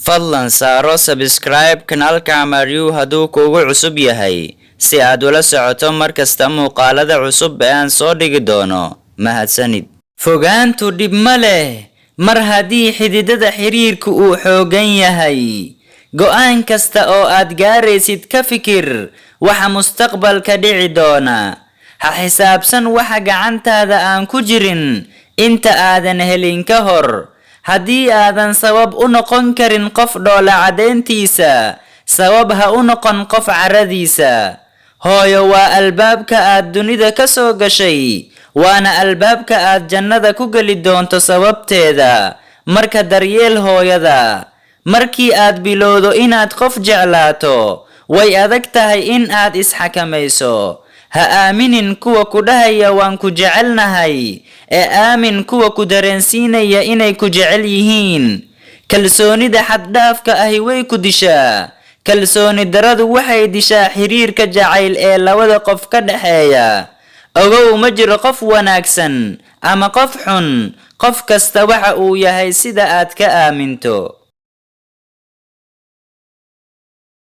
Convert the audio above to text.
fadlan saaro subscribe kanaalka Maryu hadduu kuugu cusub yahay si aad ula socoto markasta muuqaalada cusub ee aan soo dhigi doono. Mahadsanid. Fogaantu dhib ma leh mar haddii xididada xiriirku uu xoogan yahay. Go'aan kasta oo aad gaaraysid ka fikir waxa mustaqbalka dhici doona. Ha xisaabsan waxa gacantaada aan ku jirin inta aadan helin ka hor. Haddii aadan sabab u noqon karin qof dhoola cadeyntiisa, sabab ha u noqon qof caradiisa. Hooyo waa albaabka aad dunida ka soo gashay, waana albaabka aad jannada ku geli doonto sababteeda. Marka daryeel hooyada. Markii aad bilowdo inaad qof jeclaato, way adag tahay in aad isxakamayso. Ha aaminin kuwa ku dhahaya waan ku jecelnahay, ee aamin kuwa ku dareensiinaya inay ku jecel yihiin. Kalsoonida xad-dhaafka ahi way ku dishaa. Kalsooni daradu waxay dishaa xiriirka jacayl ee labada qof ka dhaxeeya. Ogow ma jiro qof wanaagsan ama qof xun, qof kasta waxa uu yahay sida aad ka aaminto.